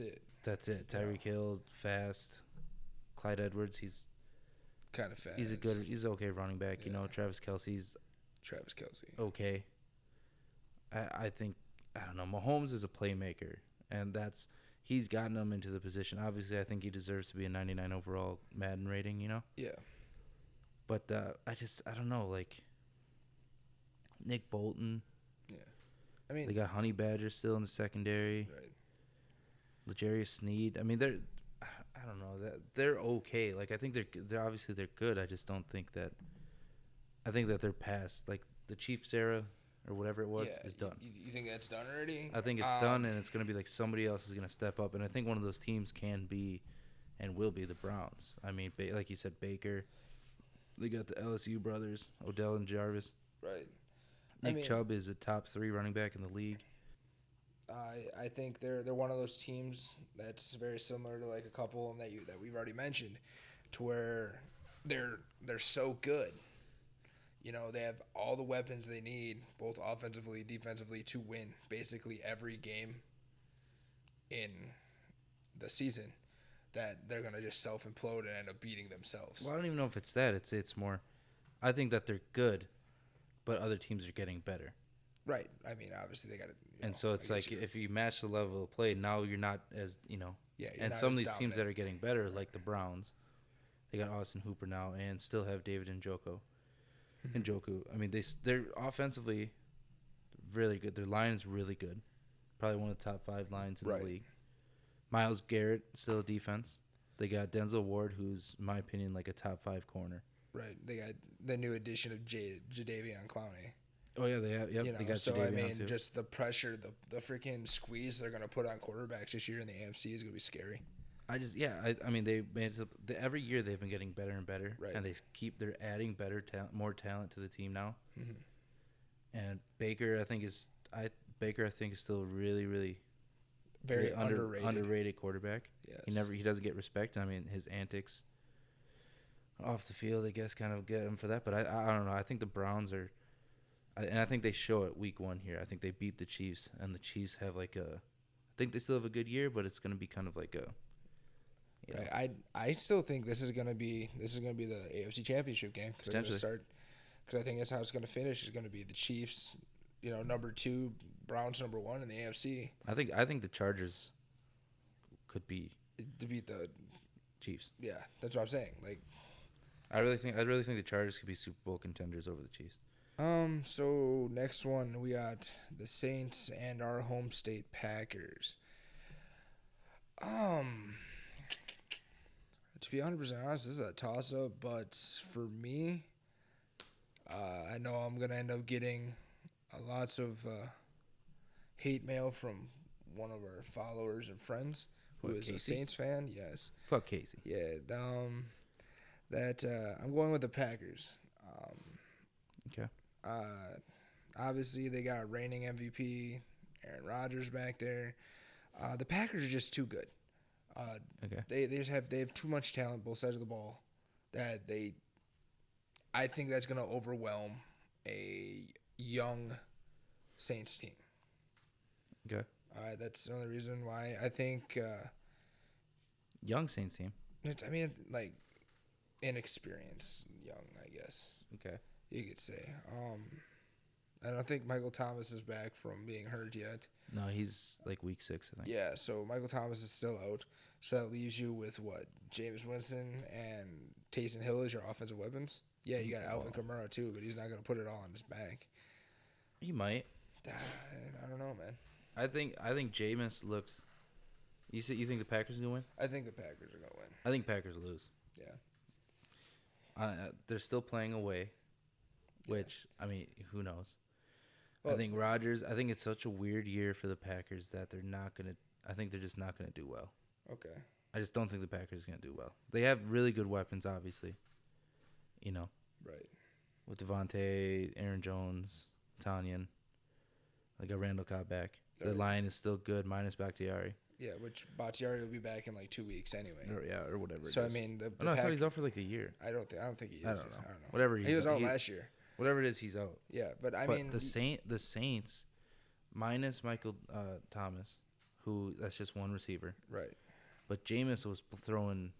it. That's it. Tyreek Hill, fast. Clyde Edwards, he's kind of fast. He's okay running back. Yeah. You know, Travis Kelce's okay. I think, I don't know, Mahomes is a playmaker, and he's gotten him into the position. Obviously, I think he deserves to be a 99 overall Madden rating, you know? Yeah. But I don't know, like, Nick Bolton. Yeah. I mean, they got Honey Badger still in the secondary. Right. L'Jarius Sneed. I mean, I don't know, they're okay. Like, I think they're obviously they're good. I just don't think that. I think that they're past, like, the Chiefs era or whatever it was is done. You think that's done already? I think it's done, and it's going to be like somebody else is going to step up. And I think one of those teams can be and will be the Browns. I mean, like you said, Baker. They got the LSU brothers, Odell and Jarvis. Right. Nick Chubb is a top 3 running back in the league. I think they're one of those teams that's very similar to like a couple of them that we've already mentioned, to where they're so good. You know, they have all the weapons they need, both offensively, defensively, to win basically every game in the season, that they're going to just self-implode and end up beating themselves. Well, I don't even know if it's that. It's more, I think that they're good, but other teams are getting better. Right. I mean, obviously they got to. And so it's like if you match the level of play, now you're not as, you know. Yeah, and some of these teams that are getting better, like the Browns, they got Austin Hooper now and still have David Njoku. I mean, they're offensively really good. Their line is really good. Probably one of the top 5 lines in the league. Myles Garrett, still defense. They got Denzel Ward, who's, in my opinion, like a top 5 corner. Right. They got the new addition of Jadeveon Clowney. Oh, yeah, they have. Yep, you know, they got so, Jadeveon I mean, too. Just the pressure, the freaking squeeze they're going to put on quarterbacks this year in the AFC is going to be scary. I mean, they made it every year they've been getting better and better, right. And they're adding more talent to the team now. Mm-hmm. And Baker, I think is still really, really very underrated quarterback. Yes. He doesn't get respect. I mean, his antics off the field, I guess, kind of get him for that. But I don't know. I think the Browns are, and I think they show it week 1 here. I think they beat the Chiefs, and the Chiefs have I think they still have a good year, but it's going to be kind of like a. Right. I still think this is gonna be the AFC Championship game because I think that's how it's gonna finish. It's gonna be the Chiefs, you know, number 2, Browns number 1 in the AFC. I think the Chargers could be to beat the Chiefs. Yeah, that's what I'm saying. Like, I really think the Chargers could be Super Bowl contenders over the Chiefs. So next one we got the Saints and our home state Packers. To be 100% honest, this is a toss-up, but for me, I know I'm going to end up getting lots of hate mail from one of our followers and friends who is a Saints fan. Yes. Fuck Casey. Yeah. I'm going with the Packers. Okay. Obviously they got reigning MVP Aaron Rodgers back there. The Packers are just too good. Okay. They have too much talent both sides of the ball that I think that's gonna overwhelm a young Saints team. Okay. That's the only reason why I think Young Saints team. Like inexperienced young, I guess. Okay. You could say. I don't think Michael Thomas is back from being hurt yet. No, he's like week 6, I think. Yeah, so Michael Thomas is still out. So that leaves you with what? James Winston and Taysom Hill as your offensive weapons? Yeah, you got Alvin Kamara too, but he's not going to put it all on his back. He might. I don't know, man. I think Jameis looks. You think the Packers are gonna win? I think the Packers are going to win. I think Packers lose. Yeah. They're still playing away, which I mean, who knows? Well, I think Rodgers. I think it's such a weird year for the Packers that they're not gonna. I think they're just not gonna do well. Okay. I just don't think the Packers are gonna do well. They have really good weapons, obviously. You know. Right. With Devontae, Aaron Jones, Tanyan. They got Randall Cobb back. Their line is still good, minus Bakhtiari. Yeah, which Bakhtiari will be back in like 2 weeks anyway. Or whatever. So it is. I mean, I thought he's out for like a year. I don't think he is. I don't know. Whatever he was out last year. Whatever it is, he's out. Yeah, but I mean, the Saints, minus Michael Thomas, who that's just one receiver. Right. But Jameis was throwing,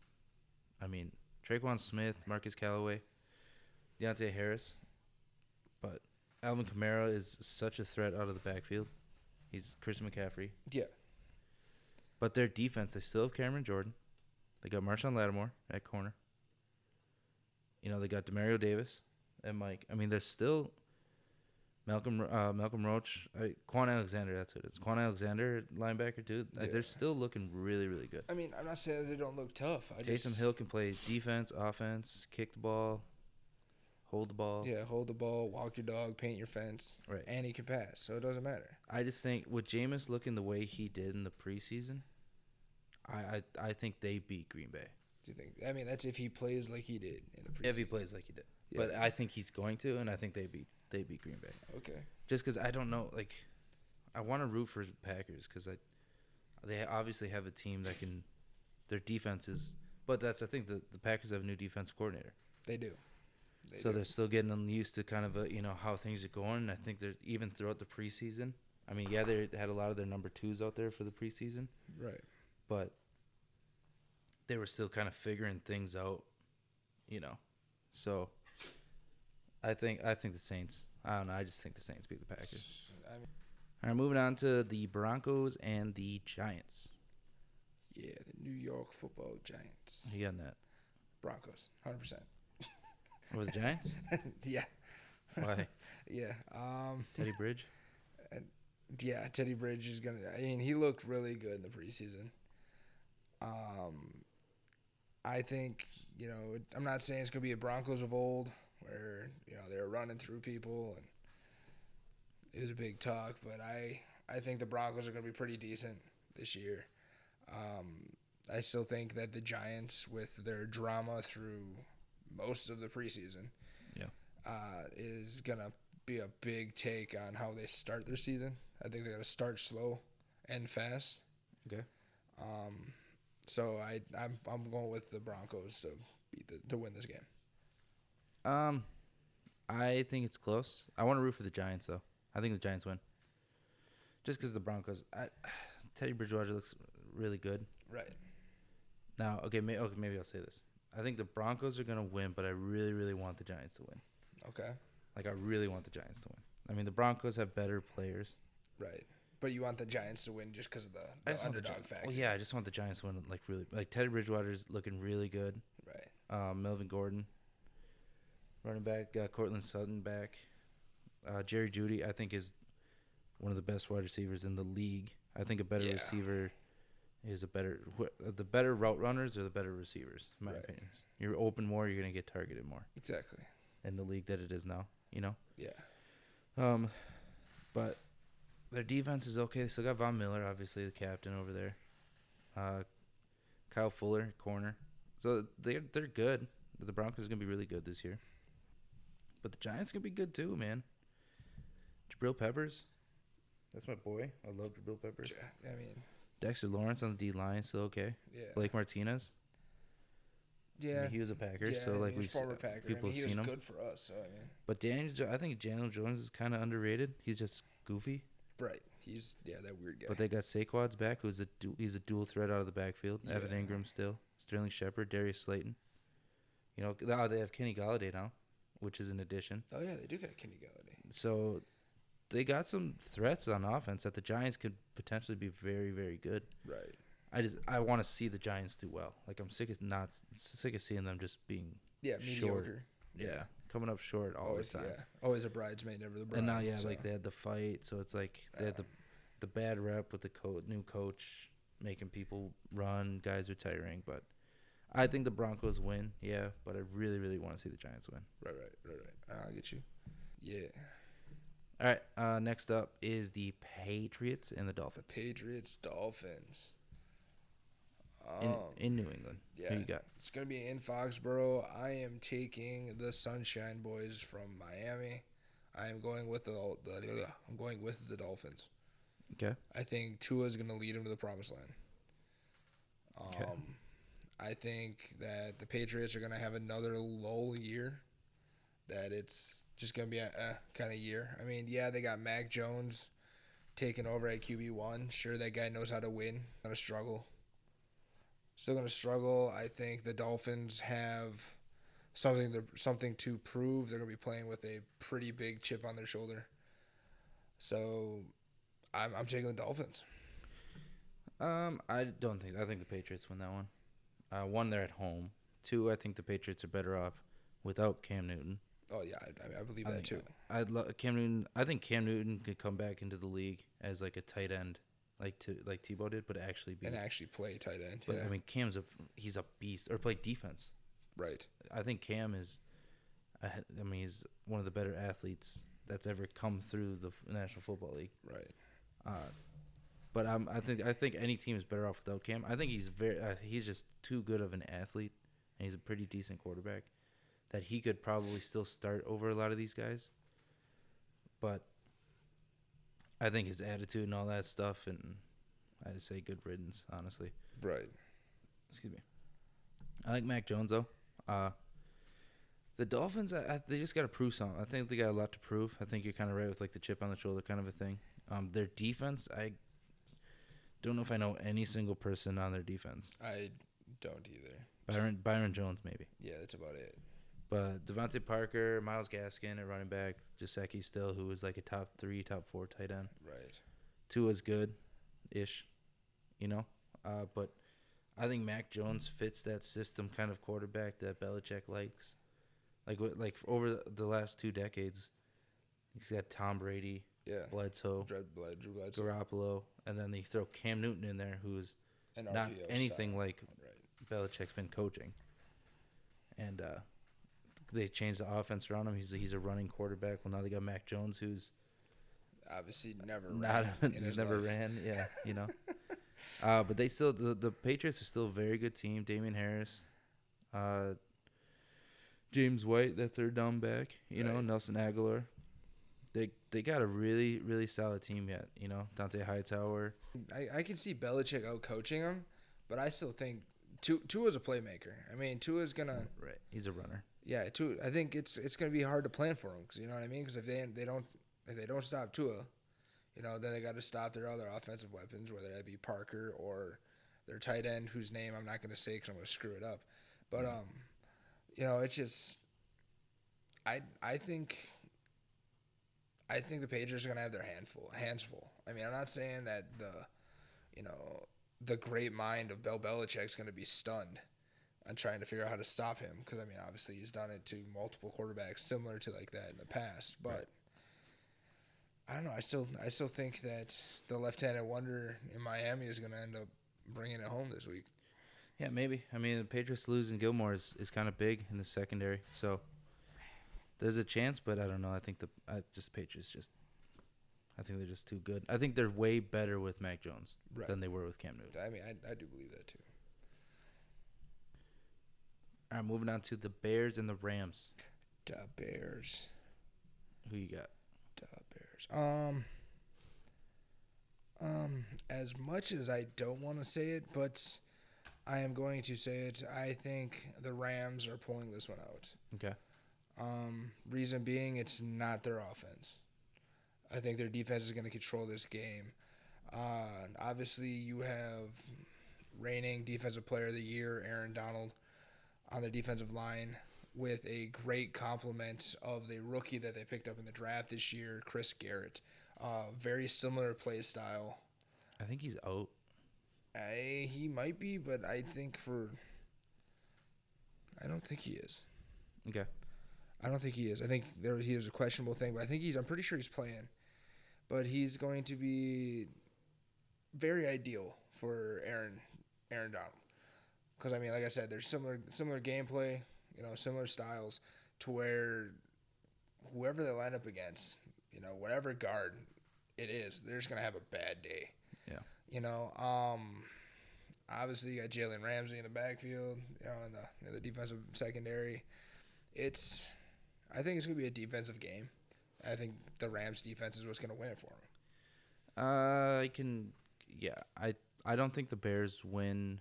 I mean, Traquan Smith, Marcus Callaway, Deontay Harris, but Alvin Kamara is such a threat out of the backfield. He's Christian McCaffrey. Yeah. But their defense, they still have Cameron Jordan. They got Marshawn Lattimore at corner. You know, they got Demario Davis and Mike. I mean, there's still Malcolm Roach, Quan Alexander. That's what it is. Quan Alexander, linebacker too. Yeah. They're still looking really, really good. I mean, I'm not saying they don't look tough. Taysom Hill can play defense, offense, kick the ball, hold the ball. Yeah, hold the ball, walk your dog, paint your fence. Right. And he can pass, so it doesn't matter. I just think with Jameis looking the way he did in the preseason, I think they beat Green Bay. Do you think? I mean, that's if he plays like he did in the preseason. If he plays like he did. Yeah. But I think he's going to, and I think they beat Green Bay. Okay. Just because I don't know, like, I want to root for Packers because they obviously have a team that can, their defense is, but I think the Packers have a new defensive coordinator. They do. They're still getting them used to kind of how things are going. And I think they're even throughout the preseason. I mean, yeah, they had a lot of their number 2s out there for the preseason. Right. But they were still kind of figuring things out, So I think the Saints. I don't know. I just think the Saints beat the Packers. All right, moving on to the Broncos and the Giants. Yeah, the New York Football Giants. You got that? Broncos, 100%. Or the Giants? Yeah. Why? Yeah. Teddy Bridge? Yeah, Teddy Bridge is going to... I mean, he looked really good in the preseason. I think, I'm not saying it's going to be a Broncos of old where, they were running through people and it was a big talk, but I think the Broncos are going to be pretty decent this year. I still think that the Giants, with their drama through most of the preseason, is going to be a big take on how they start their season. I think they're going to start slow and fast. Okay. So I'm going with the Broncos to win this game. I think it's close. I want to root for the Giants though. I think the Giants win. Just because the Broncos, Teddy Bridgewater looks really good. Right. Now, maybe I'll say this. I think the Broncos are gonna win, but I really, really want the Giants to win. Okay. Like I really want the Giants to win. I mean, the Broncos have better players. Right. But you want the Giants to win just because of the underdog factor. Well, yeah, I just want the Giants to win. Like Teddy Bridgewater's looking really good. Right. Melvin Gordon, running back, Cortland Sutton back. Jerry Jeudy, I think, is one of the best wide receivers in the league. I think a better receiver is the better route runners are the better receivers, in my opinion. You're open more, you're gonna get targeted more. Exactly. In the league that it is now, Yeah. But their defense is okay. They still got Von Miller, obviously the captain over there. Kyle Fuller, corner. So they're good. The Broncos are gonna be really good this year. But the Giants gonna be good too, man. Jabril Peppers, that's my boy. I love Jabril Peppers. I mean, Dexter Lawrence on the D line, still okay. yeah. Blake Martinez. Yeah. I mean, he was a Packer, Yeah, so like he's former Packer. people he have was seen him. good for us. So I mean, But I think Daniel Jones is kind of underrated. He's just goofy. right? He's that weird guy. But they got Saquon's back, he's a dual threat out of the backfield. Yeah. Evan Ingram still, Sterling Shepard, Darius Slayton. You know, they have Kenny Galladay now, which is an addition. Oh yeah, they do got Kenny Galladay. So they got some threats on offense that the Giants could potentially be very, very good. Right. I want to see the Giants do well. Like I'm sick of seeing them just being mediocre. Yeah, coming up short all Always, the time. Yeah, always a bridesmaid, never the bride. And now, so. like they had the fight, so it's like they had the bad rep with the new coach making people run, guys retiring. But I think the Broncos win, yeah. But I really, really want to see the Giants win. Right. I get you. Yeah. All right. Next up is the Patriots and the Dolphins. The Patriots, Dolphins. In New England. Yeah. Who you got? It's gonna be in Foxborough. I am taking the Sunshine Boys from Miami. I am going with the Dolphins. Okay. I think Tua's gonna lead them to the promised land. Okay. I think that the Patriots are gonna have another lull year. That it's just gonna be a kind of year. I mean, yeah, they got Mac Jones taking over at QB1. Sure, that guy knows how to win. Gonna struggle. Still gonna struggle. I think the Dolphins have something to prove. They're gonna be playing with a pretty big chip on their shoulder. So, I'm taking the Dolphins. I think the Patriots win that one. One, they're at home. Two, I think the Patriots are better off without Cam Newton. Oh yeah, I believe that too. I'd love Cam Newton. I think Cam Newton could come back into the league as like a tight end, like Tebow did, but actually play tight end. But yeah. I mean, he's a beast, or play defense. Right. I think Cam is. He's one of the better athletes that's ever come through the National Football League. Right. But I think any team is better off without Cam. I think he's just too good of an athlete, and he's a pretty decent quarterback that he could probably still start over a lot of these guys. But I think his attitude and all that stuff, and I'd say good riddance, honestly. Right. Excuse me. I like Mac Jones, though. The Dolphins, they just got to prove something. I think they got a lot to prove. I think you're kind of right with like the chip on the shoulder kind of a thing. Their defense, I don't know if I know any single person on their defense. I don't either. Byron Jones, maybe. Yeah, that's about it. But Devontae Parker, Myles Gaskin at running back, Gesicki still, who was like a top 3, top 4 tight end. Right. Tua's good-ish, but I think Mac Jones fits that system kind of quarterback that Belichick likes. Like over the last 2 decades, he's got Tom Brady, Bledsoe, Drew Bledsoe, Garoppolo, and then they throw Cam Newton in there, who's not anything like Belichick's been coaching. And they changed the offense around him. He's a running quarterback. Well, now they got Mac Jones, who's obviously never ran. Yeah, but they still the Patriots are still a very good team. Damian Harris, James White, that third down back. Nelson Aguilar. They got a really, really solid team yet. Dante Hightower. I can see Belichick out coaching him, but I still think Tua's a playmaker. I mean, Tua's gonna. Right. He's a runner. Yeah, I think it's gonna be hard to plan for him because you know what I mean. Because if they don't stop Tua, then they got to stop their other offensive weapons, whether that be Parker or their tight end, whose name I'm not gonna say because I'm gonna screw it up. But it's just I think the Patriots are gonna have their hands full. I mean, I'm not saying that the great mind of Bill Belichick's gonna be stunned on trying to figure out how to stop him because I mean, obviously he's done it to multiple quarterbacks similar to like that in the past. But right. I don't know. I still think that the left-handed wonder in Miami is gonna end up bringing it home this week. Yeah, maybe. I mean, the Patriots losing Gilmore is kind of big in the secondary, so there's a chance, but I don't know. I think the Patriots just I think they're just too good. I think they're way better with Mac Jones Right. than they were with Cam Newton. I mean, I do believe that too. All right, moving on to the Bears and the Rams. The Bears. Who you got? The Bears. As much as I don't want to say it, but I am going to say it. I think the Rams are pulling this one out. Okay. Reason being, it's not their offense. I think their defense is going to control this game. Obviously, you have reigning Defensive Player of the Year, Aaron Donald, on the defensive line with a great complement of the rookie that they picked up in the draft this year, Chris Garrett. Very similar play style. I think he's out. He might be, but I don't think he is. Okay. I don't think he is. I think he was a questionable thing, but I'm pretty sure he's playing. But he's going to be very ideal for Aaron Donald. Because, I mean, like I said, there's similar gameplay, similar styles to where whoever they line up against, whatever guard it is, they're just going to have a bad day. Yeah. Obviously you got Jalen Ramsey in the backfield, in the defensive secondary. I think it's going to be a defensive game. I think the Rams defense is what's going to win it for them. I don't think the Bears win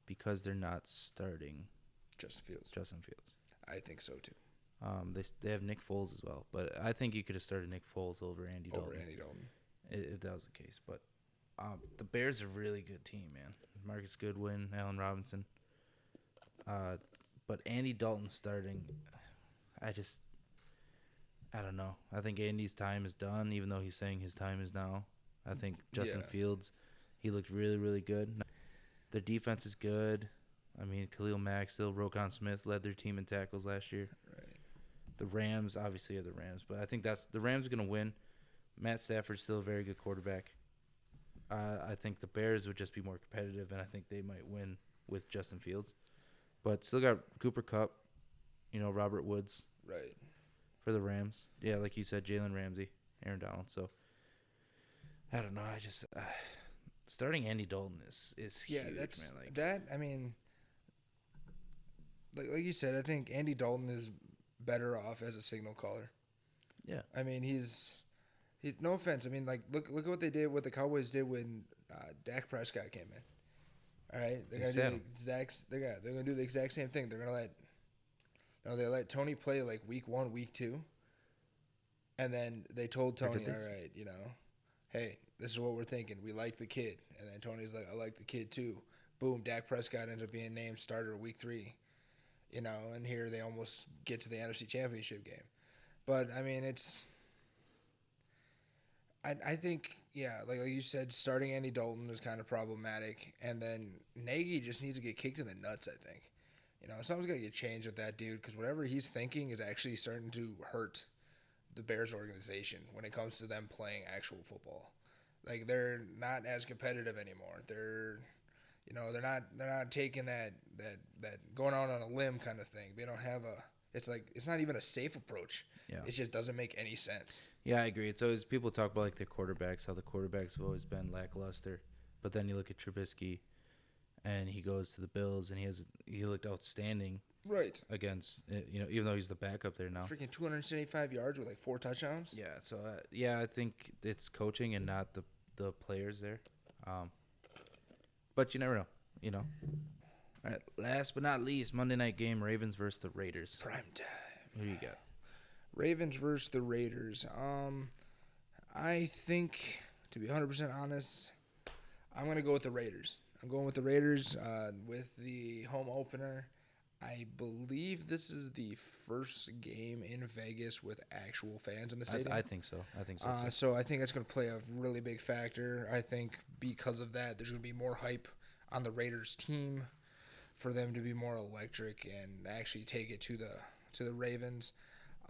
because they're not starting Justin Fields. I think so too. They have Nick Foles as well, but I think you could have started Nick Foles over Andy Dalton. If that was the case. But the Bears are a really good team, man. Marcus Goodwin, Allen Robinson. But Andy Dalton starting, I don't know. I think Andy's time is done, even though he's saying his time is now. I think Justin Fields, he looked really, really good. Their defense is good. I mean, Khalil Mack, still Roquan Smith led their team in tackles last year. Right. The Rams, obviously, are the Rams. But I think the Rams are going to win. Matt Stafford's still a very good quarterback. I think the Bears would just be more competitive, and I think they might win with Justin Fields. But still got Cooper Kupp, Robert Woods. Right. For the Rams. Yeah, like you said, Jalen Ramsey, Aaron Donald. So, I don't know. I just starting Andy Dalton is huge, man. Like you said, I think Andy Dalton is better off as a signal caller. Yeah. I mean, he's no offense. I mean, like look at what they did, what the Cowboys did when Dak Prescott came in. All right, they're gonna do the exact same thing. They're gonna let Tony play like week 1, week 2, and then they told Tony, all right, hey, this is what we're thinking. We like the kid, and then Tony's like, I like the kid too. Boom, Dak Prescott ends up being named starter week 3. And here they almost get to the NFC Championship game. But, I mean, I think, like you said, starting Andy Dalton is kind of problematic. And then Nagy just needs to get kicked in the nuts, I think. Something's got to get changed with that dude because whatever he's thinking is actually starting to hurt the Bears organization when it comes to them playing actual football. Like, they're not as competitive anymore. They're not taking that going out on a limb kind of thing. They don't have it's not even a safe approach. Yeah. It just doesn't make any sense. Yeah, I agree. It's always people talk about like the quarterbacks, how the quarterbacks have always been lackluster. But then you look at Trubisky and he goes to the Bills and he looked outstanding. Right. Against, even though he's the backup there now. Freaking 275 yards with like 4 touchdowns. Yeah, so I think it's coaching and not the players there. But you never know, All right, last but not least, Monday night game, Ravens versus the Raiders. Prime time. Who do you got? Ravens versus the Raiders. I think, to be 100% honest, I'm going to go with the Raiders. I'm going with the Raiders with the home opener. I believe this is the first game in Vegas with actual fans in the stadium. I think so. Too. So I think that's going to play a really big factor. I think because of that, there's going to be more hype on the Raiders team for them to be more electric and actually take it to the Ravens.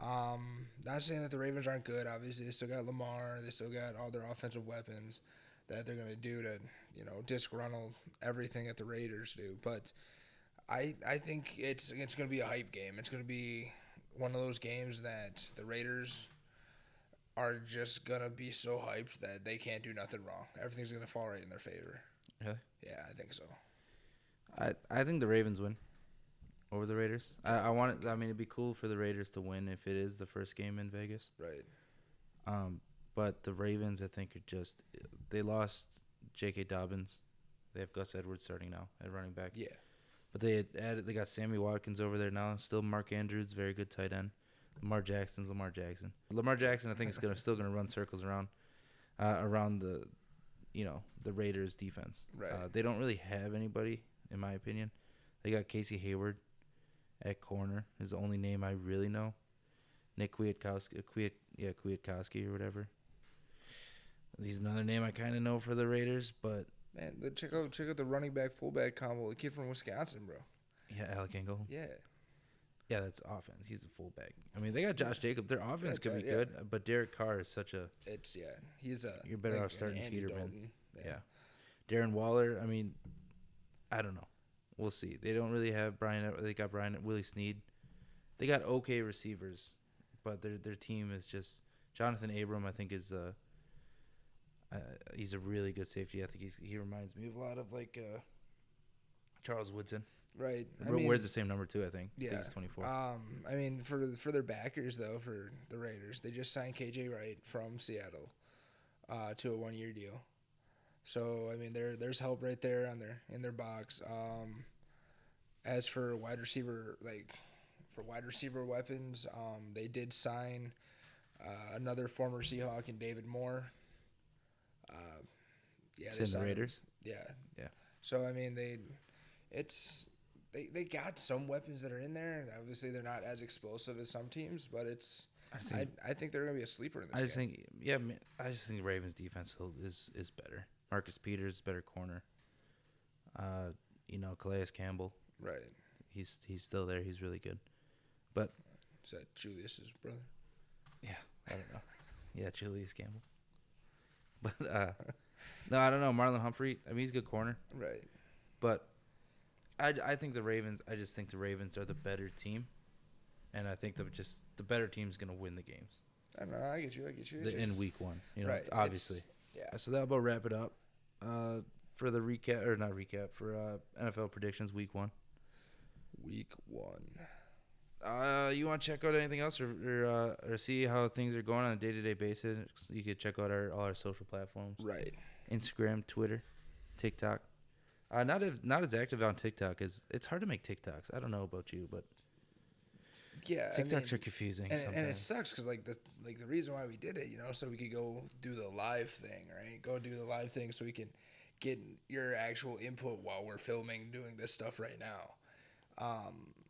Not saying that the Ravens aren't good. Obviously, they still got Lamar. They still got all their offensive weapons that they're going to do to, disgruntle everything that the Raiders do. But I think it's going to be a hype game. It's going to be one of those games that the Raiders are just gonna be so hyped that they can't do nothing wrong. Everything's gonna fall right in their favor. Really? Yeah, I think so. I think the Ravens win over the Raiders. I want it. I mean, it'd be cool for the Raiders to win if it is the first game in Vegas. Right. But the Ravens, I think, they lost J.K. Dobbins. They have Gus Edwards starting now at running back. Yeah. But they got Sammy Watkins over there now. Still Mark Andrews, very good tight end. Lamar Jackson. Lamar Jackson, I think, is still gonna run circles around the Raiders defense. Right. They don't really have anybody, in my opinion. They got Casey Hayward at corner is the only name I really know. Nick Kwiatkowski or whatever. He's another name I kind of know for the Raiders, but man, check out the running back fullback combo. The kid from Wisconsin, bro. Yeah, Alec Engel. Yeah. Yeah, that's offense. He's a fullback. I mean, they got Josh Jacobs. Their offense could be good, but Derek Carr is such a. He's a. You're better off starting Peterman. Yeah. Darren Waller. I mean, I don't know. We'll see. They don't really have Brian. They got Willie Snead. They got okay receivers, but their team is just Jonathan Abram. I think is he's a really good safety. I think he reminds me of a lot of like Charles Woodson. Right. Wears the same number too, I think. Yeah. I think it's 24. I mean, for their backers though, for the Raiders, they just signed KJ Wright from Seattle, to a 1-year deal. So I mean, there's help right there in their box. As for wide receiver weapons, they did sign another former Seahawk in David Moore. They signed the Raiders. Yeah. Yeah. So I mean, They got some weapons that are in there. Obviously, they're not as explosive as some teams, but I think they're going to be a sleeper in this game. I just think the Ravens' defense is better. Marcus Peters, better corner. Calais Campbell. Right. He's still there. He's really good. But is that Julius's brother? Yeah, I don't know. Yeah, Julius Campbell. But no, I don't know. Marlon Humphrey. I mean, he's a good corner. Right. But I think the Ravens. I just think the Ravens are the better team, and I think the better team's gonna win the games. I know. I get you. In week 1, right, obviously. Yeah. So that'll about wrap it up for the recap or not recap for NFL predictions week 1. Week 1. You want to check out anything else or see how things are going on a day-to-day basis? You could check out all our social platforms. Right. Instagram, Twitter, TikTok. Not as active on TikTok as it's hard to make TikToks. I don't know about you, but yeah, TikToks are confusing. And it sucks because the reason why we did it, so we could go do the live thing, right? Go do the live thing so we can get your actual input while we're filming, doing this stuff right now.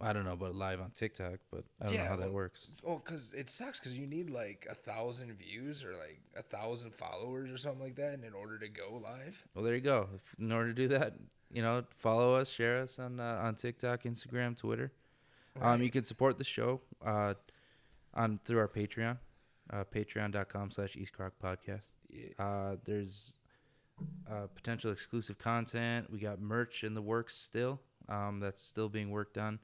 I don't know about live on TikTok, but I don't know how that works. Well, because it sucks because you need 1,000 views or 1,000 followers or something like that in order to go live. Well, there you go. In order to do that, follow us, share us on TikTok, Instagram, Twitter. Right. You can support the show through our Patreon, patreon.com/eastkrokpodcast. Yeah. There's potential exclusive content. We got merch in the works still. That's still being worked on.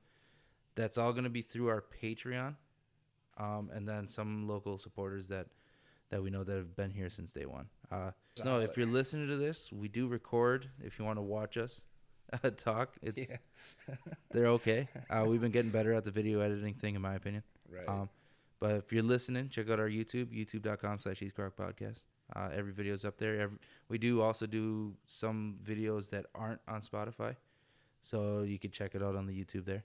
That's all going to be through our Patreon, and then some local supporters that we know that have been here since day one. No, if you're listening to this, we do record. If you want to watch us talk, they're okay. We've been getting better at the video editing thing, in my opinion. Right. But if you're listening, check out our YouTube, youtube.com/eastkrokpodcast. Every video's up there. We do also do some videos that aren't on Spotify. So you can check it out on the YouTube there.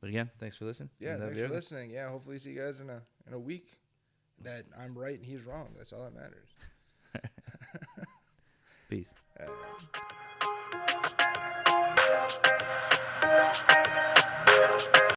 But again, thanks for listening. Yeah, thanks for listening. Yeah, hopefully see you guys in a week that I'm right and he's wrong. That's all that matters. Peace.